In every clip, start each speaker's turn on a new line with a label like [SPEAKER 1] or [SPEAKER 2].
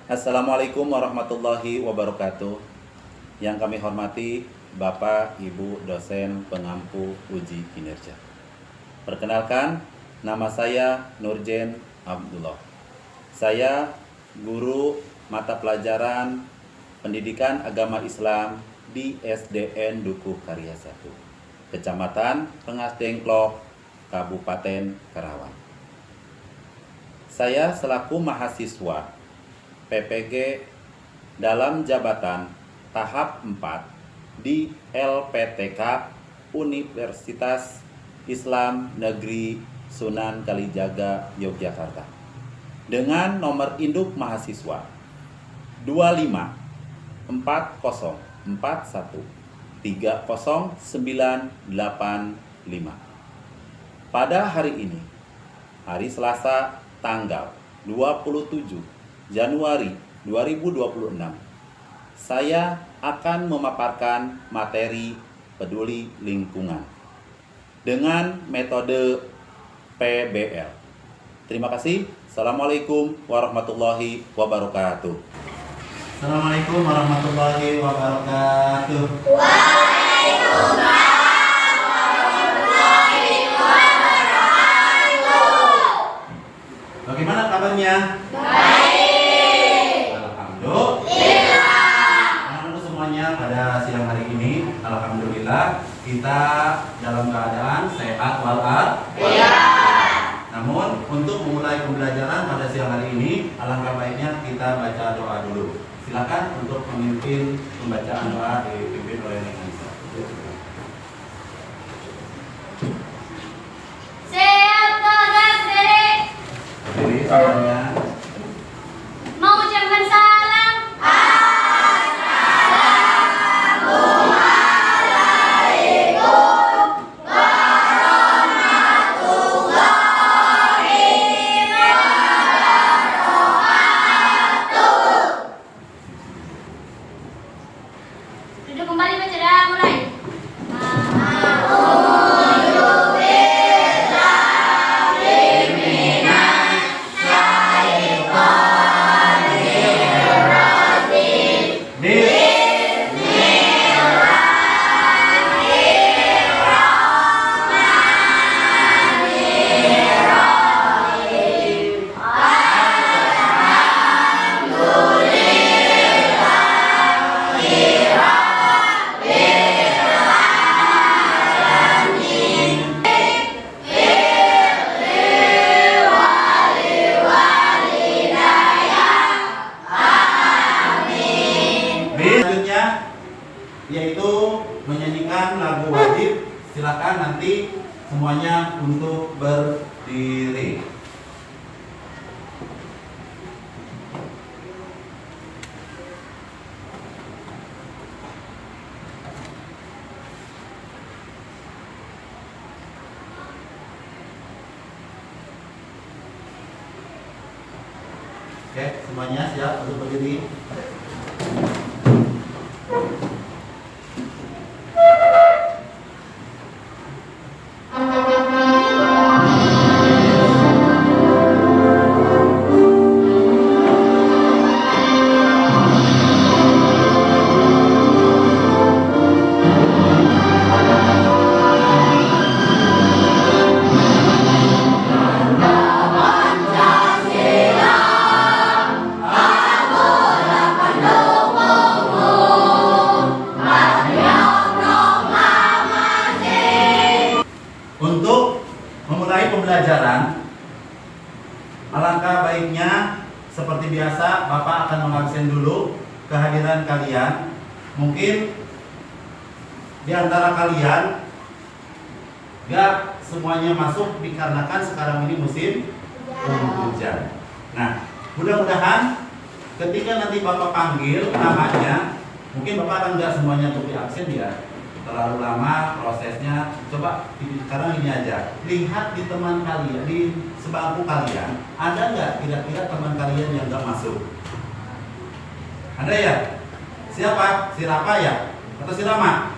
[SPEAKER 1] Assalamualaikum warahmatullahi wabarakatuh. Yang kami hormati Bapak, Ibu, dosen pengampu uji kinerja. Perkenalkan, nama saya Nurjen Abdullah. Saya guru mata pelajaran Pendidikan Agama Islam di SDN Dukuh Karya 1, Kecamatan Rengas Dengklok, Kabupaten Karawang. Saya selaku mahasiswa PPG dalam jabatan tahap 4 di LPTK Universitas Islam Negeri Sunan Kalijaga, Yogyakarta, dengan nomor induk mahasiswa 254041300985. Pada hari ini, hari Selasa tanggal 27 Januari 2026, saya akan memaparkan materi peduli lingkungan dengan metode PBL. Terima kasih. Assalamualaikum warahmatullahi wabarakatuh.
[SPEAKER 2] Assalamualaikum warahmatullahi wabarakatuh.
[SPEAKER 3] Waalaikumsalam warahmatullahi wabarakatuh.
[SPEAKER 2] Bagaimana kabarnya?
[SPEAKER 3] Baik.
[SPEAKER 2] Anak-anak semuanya, pada siang hari ini alhamdulillah kita dalam keadaan sehat walafiat. Namun untuk memulai pembelajaran pada siang hari ini, alangkah baiknya kita baca doa dulu. Silakan untuk memimpin pembacaan doa dipimpin oleh Nek Anissa.
[SPEAKER 3] Siap tegak berdiri.
[SPEAKER 2] Berdiri semuanya.
[SPEAKER 3] Mengucapkan salam. Assalamualaikum warahmatullahi wabarakatuh. Duduk kembali, baca doa mulai.
[SPEAKER 2] Selanjutnya yaitu menyanyikan lagu wajib. Silakan nanti semuanya untuk berdiri. Oke, semuanya siap untuk berdiri? Untuk memulai pembelajaran, alangkah baiknya seperti biasa Bapak akan mengabsen dulu kehadiran kalian. Mungkin di antara kalian gak semuanya masuk dikarenakan sekarang ini musim hujan. Nah, mudah-mudahan ketika nanti Bapak panggil namanya, mungkin Bapak akan gak semuanya untuk diabsen ya. Terlalu lama prosesnya. Coba sekarang ini aja, lihat di teman kalian, di sebangku kalian, ada nggak kira-kira teman kalian yang nggak masuk? Ada ya? Siapa? Si Rapa ya? Atau si Rama?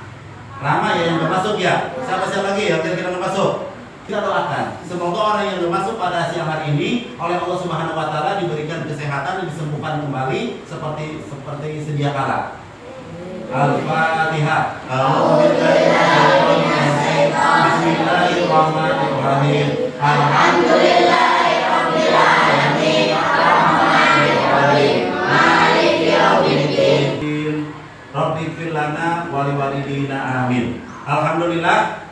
[SPEAKER 2] Rama ya yang nggak masuk ya? Siapa lagi ya kira-kira nggak masuk? Kita doakan semoga orang yang sudah masuk pada siang hari ini oleh Allah Subhanahu wa taala diberikan kesehatan dan disembuhkan kembali seperti sedia kala. Al-Fatihah. Bismillahirrahmanirrahim.
[SPEAKER 3] Alhamdulillahirabbil alamin. Arrahmanirrahim. Maliki yaumiddin.
[SPEAKER 2] Rabbi fir lana wa liwalidina amin. Alhamdulillah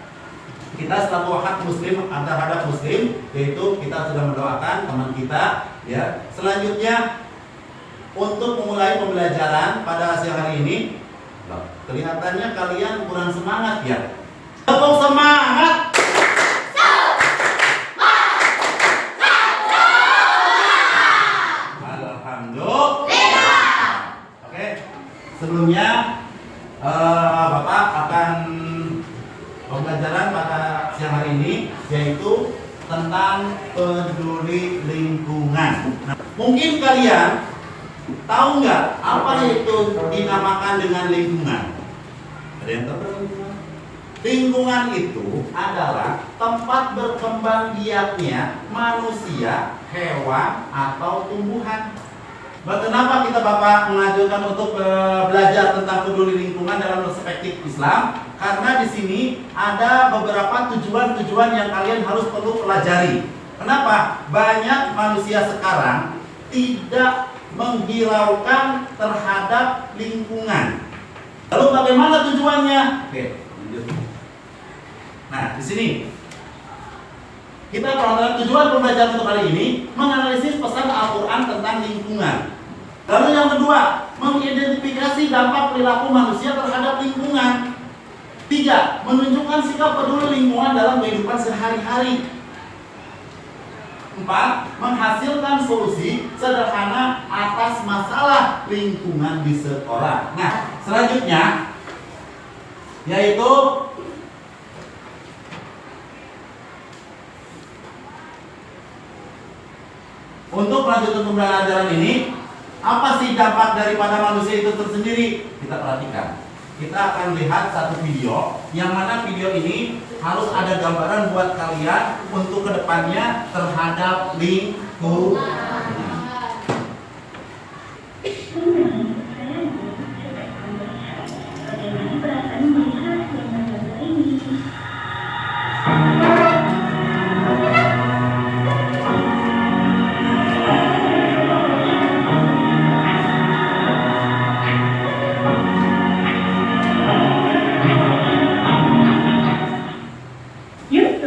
[SPEAKER 2] kita selaku hak muslim terhadap muslim, yaitu kita sudah mendoakan teman kita ya. Selanjutnya untuk memulai pembelajaran pada siang hari ini, kelihatannya kalian kurang semangat ya. Tepuk semangat. Sebelumnya Bapak akan pembelajaran pada siang hari ini yaitu tentang peduli lingkungan. Nah, mungkin kalian tahu nggak apa itu dinamakan dengan lingkungan? Ada yang tahu lingkungan? Lingkungan itu adalah tempat berkembang biaknya manusia, hewan, atau tumbuhan. Kenapa kita Bapak mengajukan untuk belajar tentang peduli lingkungan dalam perspektif Islam? Karena di sini ada beberapa tujuan-tujuan yang kalian harus perlu pelajari. Kenapa? Banyak manusia sekarang tidak menghiraukan terhadap lingkungan. Lalu bagaimana tujuannya? Oke, lanjut. Nah, di sini kita dalam tujuan pembelajaran untuk kali ini menganalisis pesan Al-Quran tentang lingkungan. Lalu yang kedua, mengidentifikasi dampak perilaku manusia terhadap lingkungan. 3. Menunjukkan sikap peduli lingkungan dalam kehidupan sehari-hari. 4. Menghasilkan solusi sederhana atas masalah lingkungan di sekolah. Nah, selanjutnya yaitu untuk melanjutkan pembelajaran ini, apa sih dampak daripada manusia itu tersendiri? Kita perhatikan. Kita akan lihat satu video, yang mana video ini harus ada gambaran buat kalian untuk kedepannya terhadap lingkungan.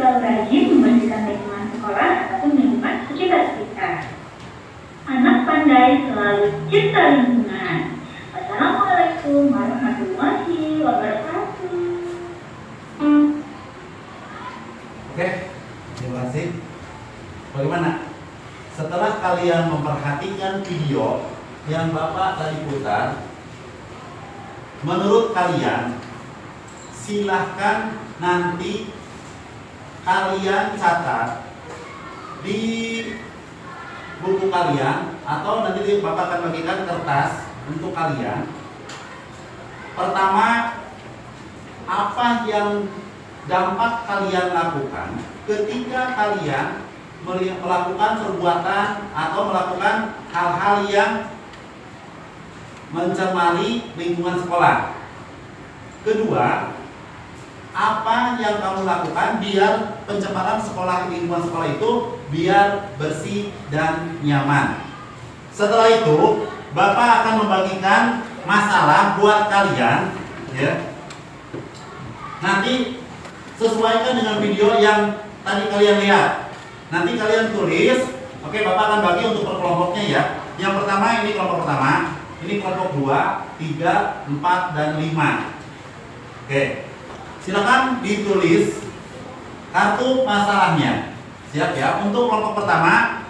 [SPEAKER 4] Rajin membersihkan lingkungan sekolah ataupun lingkungan sekitar kita. Anak pandai selalu cinta lingkungan. Wassalamualaikum warahmatullahi wabarakatuh.
[SPEAKER 2] Oke, terima kasih. Bagaimana? Setelah kalian memperhatikan video yang Bapak tadi putar, menurut kalian silahkan nanti kalian catat di buku kalian atau nanti Bapak akan bagikan kertas untuk kalian. Pertama, apa yang dampak kalian lakukan ketika kalian melakukan perbuatan atau melakukan hal-hal yang mencemari lingkungan sekolah. Kedua, apa yang kamu lakukan biar pencemaran sekolah lingkungan sekolah itu biar bersih dan nyaman. Setelah itu, Bapak akan membagikan masalah buat kalian, ya. Nanti sesuaikan dengan video yang tadi kalian lihat. Nanti kalian tulis, oke, Bapak akan bagi untuk per kelompoknya ya. Yang pertama ini kelompok pertama, ini kelompok 2, 3, 4, dan 5. Oke. Silakan ditulis kartu masalahnya. Siap ya? Untuk kelompok pertama,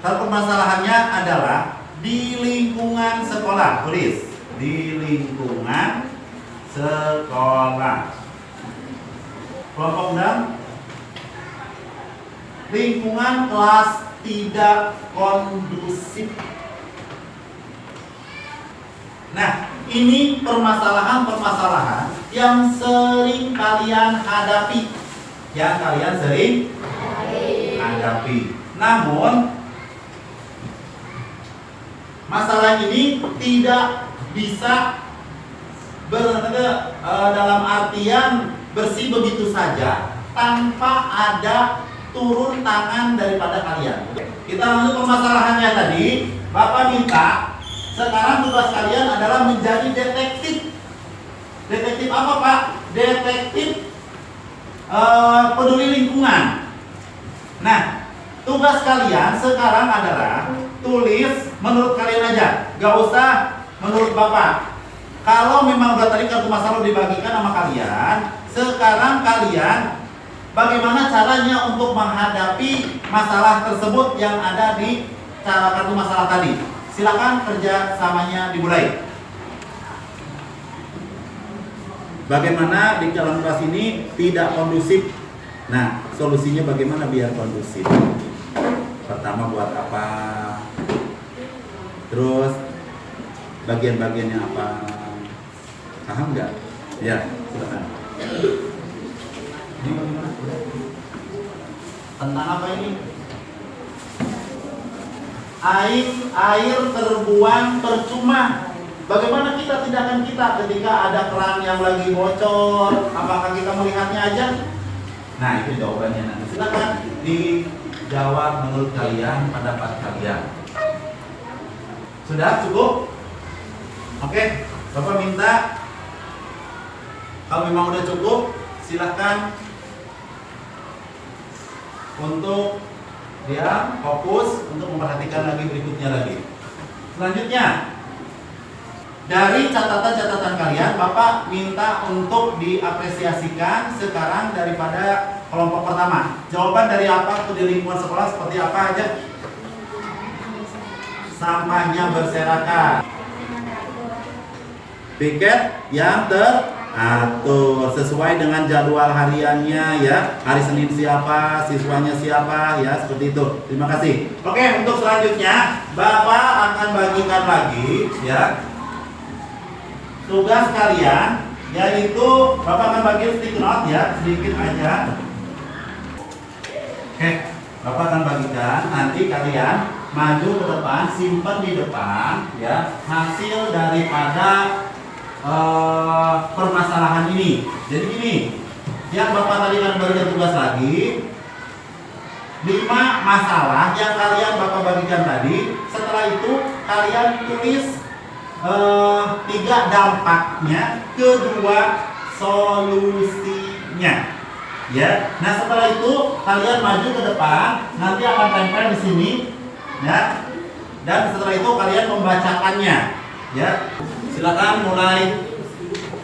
[SPEAKER 2] kartu permasalahannya adalah di lingkungan sekolah. Tulis di lingkungan sekolah. Kelompok 6, lingkungan kelas tidak kondusif. Nah, ini permasalahan-permasalahan yang sering kalian hadapi. yang kalian sering hadapi. Namun masalah ini tidak bisa dalam artian bersih begitu saja tanpa ada turun tangan daripada kalian. Kita lanjut permasalahannya tadi. Bapak minta sekarang tugas kalian adalah menjadi detektif. Detektif apa, Pak? Detektif peduli lingkungan. Nah, tugas kalian sekarang adalah tulis menurut kalian aja, gak usah menurut Bapak. Kalau memang udah tadi kartu masalah dibagikan sama kalian, sekarang kalian bagaimana caranya untuk menghadapi masalah tersebut yang ada di cara kartu masalah tadi. Silakan kerjasamanya dimulai. Bagaimana di dalam kelas ini tidak kondusif? Nah, solusinya bagaimana biar kondusif? Pertama buat apa? Terus bagian-bagiannya apa? Paham nggak? Ya, silakan. Ini bagaimana? Tentang apa ini? Air terbuang percuma. Bagaimana tindakan kita ketika ada keran yang lagi bocor? Apakah kita melihatnya aja? Nah, itu jawabannya nanti. Silakan dijawab menurut kalian, pendapat kalian. Sudah cukup? Oke, Bapak minta kalau memang udah cukup, silakan untuk dia fokus untuk memperhatikan lagi berikutnya lagi. Selanjutnya, dari catatan-catatan kalian, Bapak minta untuk diapresiasikan sekarang daripada kelompok pertama. Jawaban dari apa di lingkungan sekolah seperti apa aja? Sampahnya berserakan. Piket yang teratur sesuai dengan jadwal hariannya ya. Hari Senin siapa, siswanya siapa ya, seperti itu. Terima kasih. Oke, untuk selanjutnya Bapak akan bagikan lagi ya tugas kalian, yaitu Bapak akan bagi stick note ya, sedikit aja. Oke, Bapak akan bagikan, nanti kalian maju ke depan, simpan di depan ya hasil daripada permasalahan ini. Jadi gini, yang Bapak tadi akan berikan tugas lagi 5 masalah yang kalian Bapak bagikan tadi. Setelah itu kalian tulis 3 dampaknya, kedua solusinya ya. Nah, setelah itu kalian maju ke depan, nanti akan tempel di sini ya. Dan setelah itu kalian membacakannya ya. Silakan mulai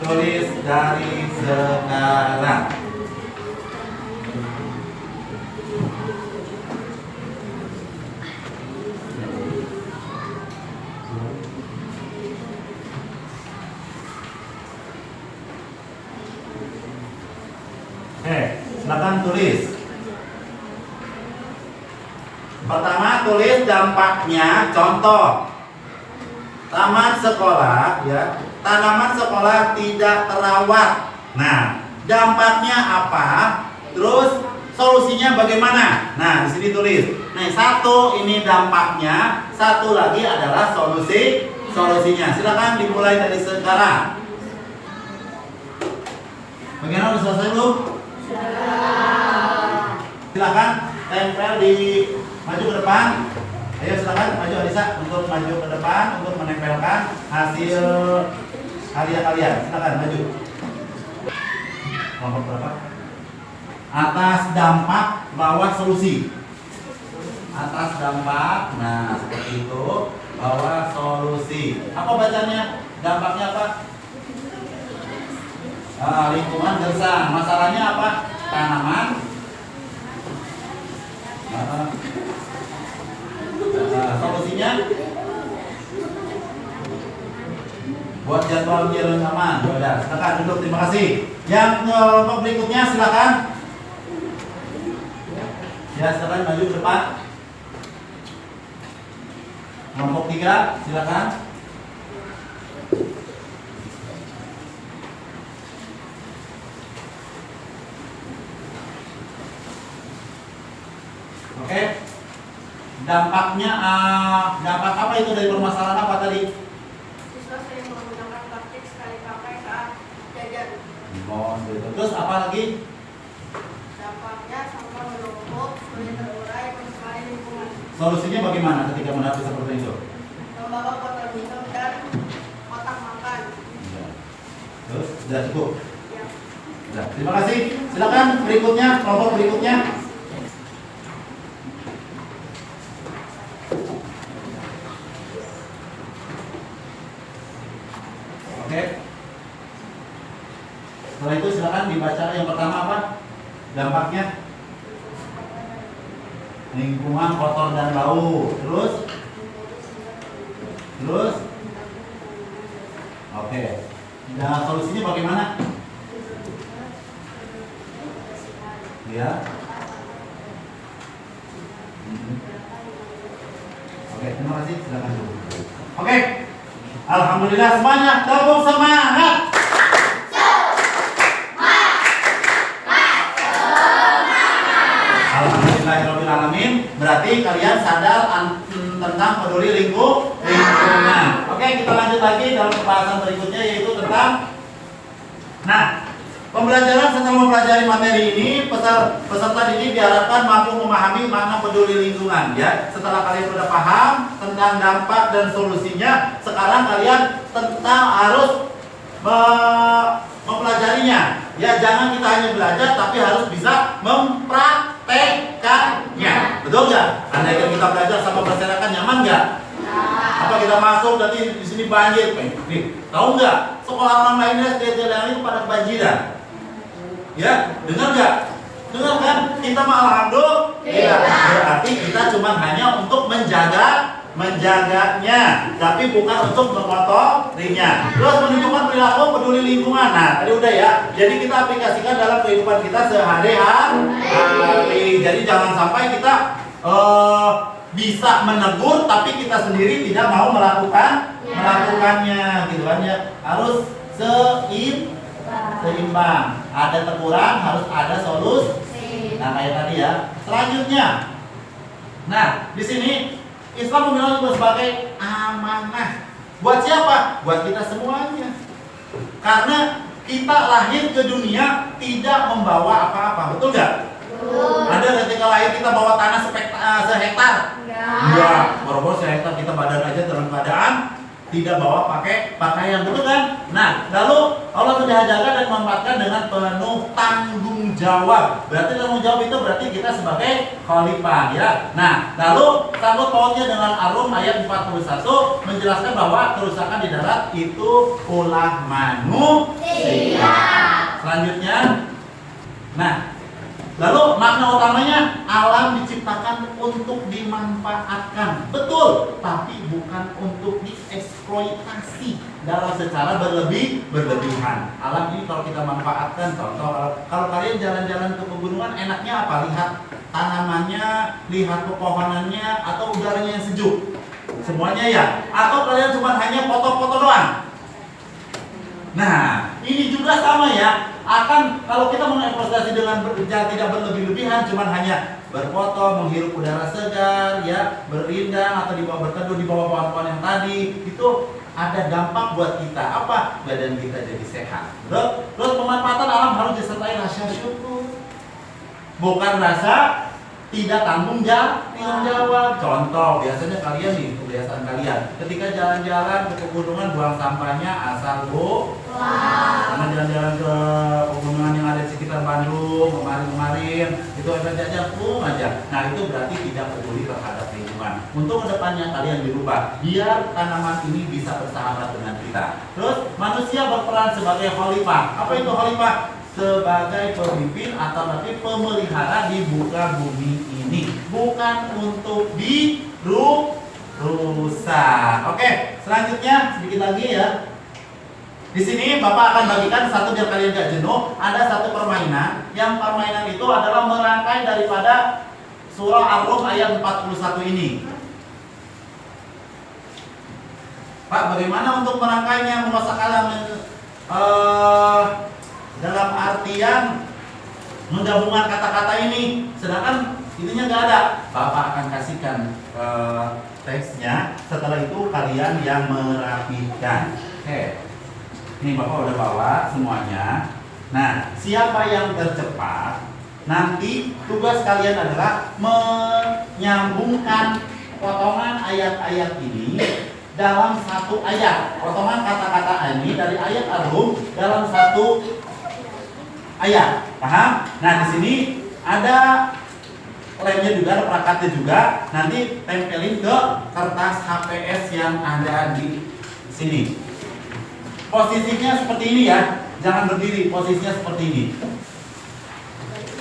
[SPEAKER 2] tulis dari sekarang. Silakan tulis. Pertama, tulis dampaknya. Contoh, taman sekolah ya, tanaman sekolah tidak terawat. Nah, dampaknya apa? Terus solusinya bagaimana? Nah, di sini tulis. Nah, 1 ini dampaknya, 1 lagi adalah solusinya. Silakan dimulai dari sekarang. Bagaimana, udah selesai belum? Silakan tempel di maju ke depan. Ayo silakan maju Alisa untuk maju ke depan untuk menempelkan hasil karya kalian. Silakan maju. Nomor berapa? Atas dampak, bawah solusi. Atas dampak, nah seperti itu. Bawah solusi. Apa bacanya? Dampaknya apa? Lingkungan gersang. Masalahnya apa? Tanaman. Solusinya buat jadwal jalan aman. Sudah, silakan duduk. Terima kasih. Yang kelompok berikutnya silakan. Ya, silakan maju ke depan. Kelompok 3, silakan. dampaknya dampak apa itu dari permasalahan apa tadi?
[SPEAKER 3] Siswa sering menggunakan plastik sekali pakai saat jajan.
[SPEAKER 2] Oh, gitu. Terus apa lagi?
[SPEAKER 3] Dampaknya sampah menumpuk, sulit terurai, mencemari lingkungan.
[SPEAKER 2] Solusinya bagaimana ketika menghadapi seperti itu?
[SPEAKER 3] Membawa botol minum dan kotak makan.
[SPEAKER 2] Ya. Terus sudah cukup.
[SPEAKER 3] Ya.
[SPEAKER 2] Sudah. Terima kasih. Silakan berikutnya, kelompok berikutnya. Oke. Setelah itu silakan dibaca yang pertama apa? Dampaknya lingkungan kotor dan bau. Terus? Oke. Nah, solusinya bagaimana? Ya. Oke, terima kasih. Silakan dulu. Oke. Alhamdulillah semuanya tepuk semangat. Alhamdulillahirrahmanirrahim. Berarti kalian sadar tentang peduli lingkungan. Oke, kita lanjut lagi dalam pembahasan berikutnya yaitu tentang pembelajaran. Setelah mempelajari materi ini, peserta didik diharapkan mampu memahami makna peduli lingkungan ya. Setelah kalian sudah paham tentang dampak dan solusinya, sekarang kalian harus mempelajarinya. Ya, jangan kita hanya belajar tapi harus bisa mempraktekannya. Betul nggak? Andaikan kita belajar sama berserakan nyaman nggak? Apa kita masuk nanti di sini banjir? Nih, tahu nggak? Sekolah orang lainnya SD yang itu pada kebanjiran. Ya, dengar nggak? Dengar kan? Kita mah alhamdulillah. Berarti kita cuma hanya untuk menjaganya, tapi bukan untuk mengotorinya. Terus menunjukkan perilaku peduli lingkungan. Nah, tadi udah ya. Jadi kita aplikasikan dalam kehidupan kita sehari-hari. Jadi jangan sampai kita bisa menegur, tapi kita sendiri tidak mau melakukannya, gitu kan ya. Harus seimbang. Ada teguran, harus ada solusi. Nah, kayak tadi ya. Selanjutnya, nah di sini Islam membilang itu sebagai amanah. Buat siapa? Buat kita semuanya. Karena kita lahir ke dunia tidak membawa apa-apa, betul nggak? Ada ketika lahir kita bawa tanah sehektar? Enggak. Boro-boro sehektar kita badan aja dalam keadaan tidak bawa pakai pakaian, betul kan? Nah, lalu Allah sudah jaga dan memanfaatkan dengan penuh tanggung jawab. Berarti tanggung jawab itu berarti kita sebagai khalifah ya. Nah, lalu sangkut pautnya dengan Ar-Rum ayat 41 menjelaskan bahwa kerusakan di darat itu ulah manusia. Selanjutnya, nah, lalu makna utamanya alam diciptakan untuk dimanfaatkan, betul, tapi bukan untuk dieksploitasi dalam secara berlebihan. Alam ini kalau kita manfaatkan, contoh kalau kalian jalan-jalan ke pegunungan, enaknya apa? Lihat tanamannya, lihat pepohonannya, atau udaranya yang sejuk, semuanya ya. Atau kalian cuma hanya foto-foto doang. Nah, ini juga sama ya. Akan kalau kita mengeksploitasi dengan tidak berlebih-lebihan, cuman hanya berfoto, menghirup udara segar, ya, berlindang atau berteduh di bawah pohon-pohon yang tadi, itu ada dampak buat kita. Apa? Badan kita jadi sehat. Terus pemanfaatan alam harus disertai rasa syukur, bukan rasa tidak tanggung jawab. Contoh, biasanya kalian nih, kebiasaan kalian ketika jalan-jalan ke pegunungan buang sampahnya asal karena jalan-jalan ke pegunungan yang ada di sekitar Bandung kemarin itu aja Nah, itu berarti tidak peduli terhadap lingkungan. Untuk kedepannya kalian dirubah biar tanaman ini bisa bersahabat dengan kita. Terus manusia berperan sebagai khalifah. Apa itu khalifah? Sebagai pemimpin atau nanti pemelihara di muka bumi ini, bukan untuk dirusak. Oke, selanjutnya sedikit lagi ya. Di sini Bapak akan bagikan satu biar kalian gak jenuh. Ada satu permainan. Yang permainan itu adalah merangkai daripada surah Ar-Rum ayat 41 ini. Pak, bagaimana untuk merangkainya, memasakkan dalam artian menggabungkan kata-kata ini? Sedangkan Ininya nggak ada. Bapak akan kasihkan teksnya. Setelah itu kalian yang merapikan. Oke. Ini Bapak udah bawa semuanya. Nah, siapa yang tercepat, nanti tugas kalian adalah menyambungkan potongan ayat-ayat ini dalam satu ayat. Potongan kata-kata ini dari ayat Ar-Rum dalam satu ayat. Paham? Nah, di sini ada lemnya juga, ada plakatnya juga. Nanti tempelin ke kertas HPS yang ada di sini. Posisinya seperti ini ya. Jangan berdiri, posisinya seperti ini.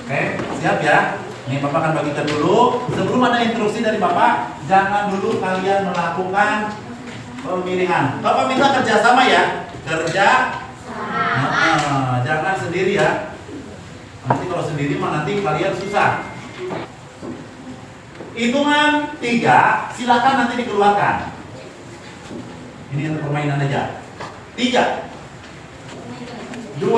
[SPEAKER 2] Oke, siap ya? Nih Bapak akan bagikan dulu. Sebelum ada instruksi dari Bapak, jangan dulu kalian melakukan pemilihan. Bapak minta kerjasama ya. Jangan sendiri ya. Nanti kalau sendiri mah nanti kalian susah. Hitungan 3, silakan nanti dikeluarkan. Ini untuk permainan aja. 3, 2,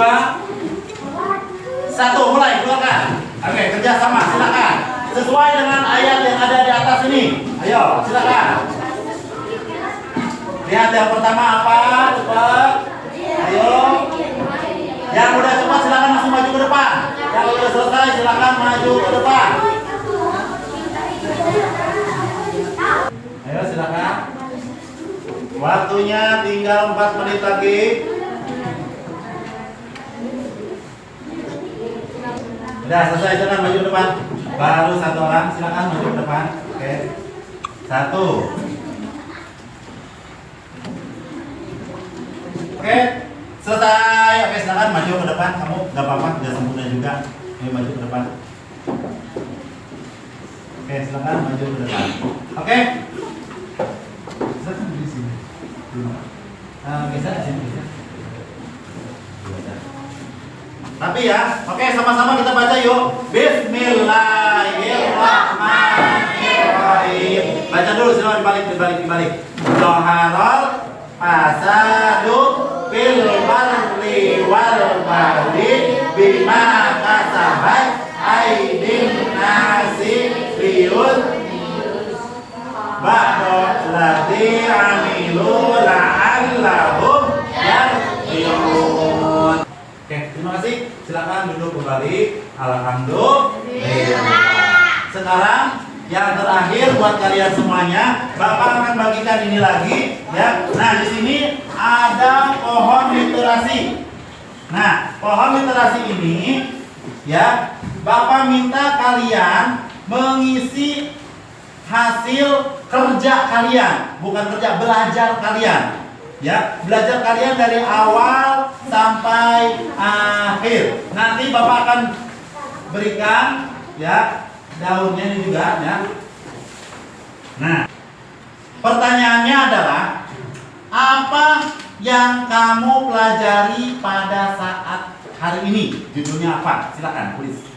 [SPEAKER 2] 1, mulai keluarkan. Oke, kerjasama, silakan. Sesuai dengan ayat yang ada di atas ini. Ayo, silakan. Lihat yang pertama apa? Cepat. Ayo. Yang udah cepat silakan langsung maju ke depan. Yang udah selesai silakan maju ke depan. Ayo silakan. Waktunya tinggal 4 menit lagi. Udah selesai, silakan maju ke depan. Baru 1 orang, silakan maju ke depan. Oke. 1. Oke, selesai. Oke, silakan maju ke depan. Kamu gak apa-apa, gak sempurna juga. Ayo maju ke depan. Oke, silakan maju ke depan. Oke. Silakan di sini. Bisa di sini. Tapi ya, oke sama-sama kita baca yuk. Bismillahirrahmanirrahim. Baca dulu, silakan dibalik. Zoharol fasadu fil barri wal bahri bima kasabat aydin nasi liyud ba'da ladzi amilu la'allahum yarji'un. Oke, terima kasih. Silakan duduk kembali. Alhamdulillah. Sekarang yang terakhir buat kalian semuanya, Bapak akan bagikan ini lagi, ya. Nah, di sini ada pohon literasi. Nah, pohon literasi ini, ya, Bapak minta kalian mengisi hasil kerja kalian, bukan kerja, belajar kalian. Ya, belajar kalian dari awal sampai akhir. Nanti Bapak akan berikan ya daunnya ini juga ya. Nah, pertanyaannya adalah apa yang kamu pelajari pada saat hari ini? Judulnya apa? Silakan tulis.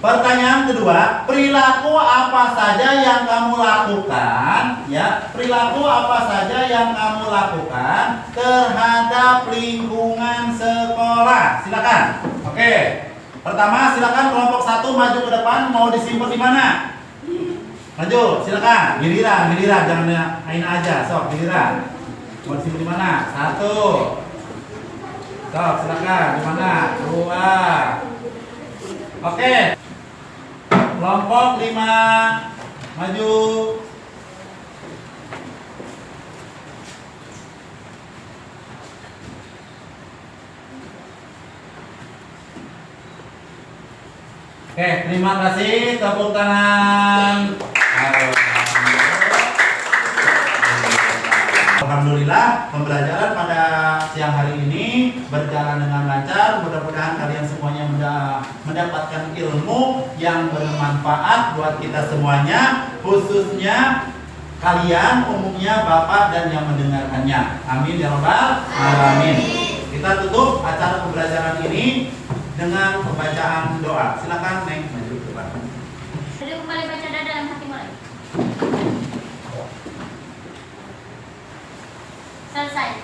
[SPEAKER 2] Pertanyaan kedua, perilaku apa saja yang kamu lakukan, ya? Perilaku apa saja yang kamu lakukan terhadap lingkungan sekolah? Silakan. Oke. Pertama, silakan kelompok 1 maju ke depan. Mau disimpan di mana? Maju, silakan. Giliran, jangan main aja. Sok, giliran. Mau disimpan di mana? 1. Sok, silakan. Di mana? 2. Oke. Kelompok 5 maju. Oke, terima kasih. Tepuk tangan. Alhamdulillah, pembelajaran pada siang hari ini berjalan dengan lancar. Mudah-mudahan kalian semuanya mendapatkan ilmu yang bermanfaat buat kita semuanya, khususnya kalian umumnya Bapak dan yang mendengarkannya. Amin ya rabbal alamin. Kita tutup acara pembelajaran ini dengan pembacaan doa. Silakan Neng maju ke depan.
[SPEAKER 3] Jadi kembali baca doa dalam hati mulai. Selesai.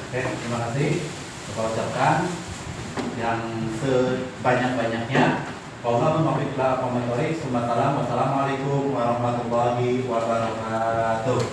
[SPEAKER 2] Oke, terima kasih. Saya ucapkan yang sebanyak-banyaknya Wassalamualaikum warahmatullahi wabarakatuh.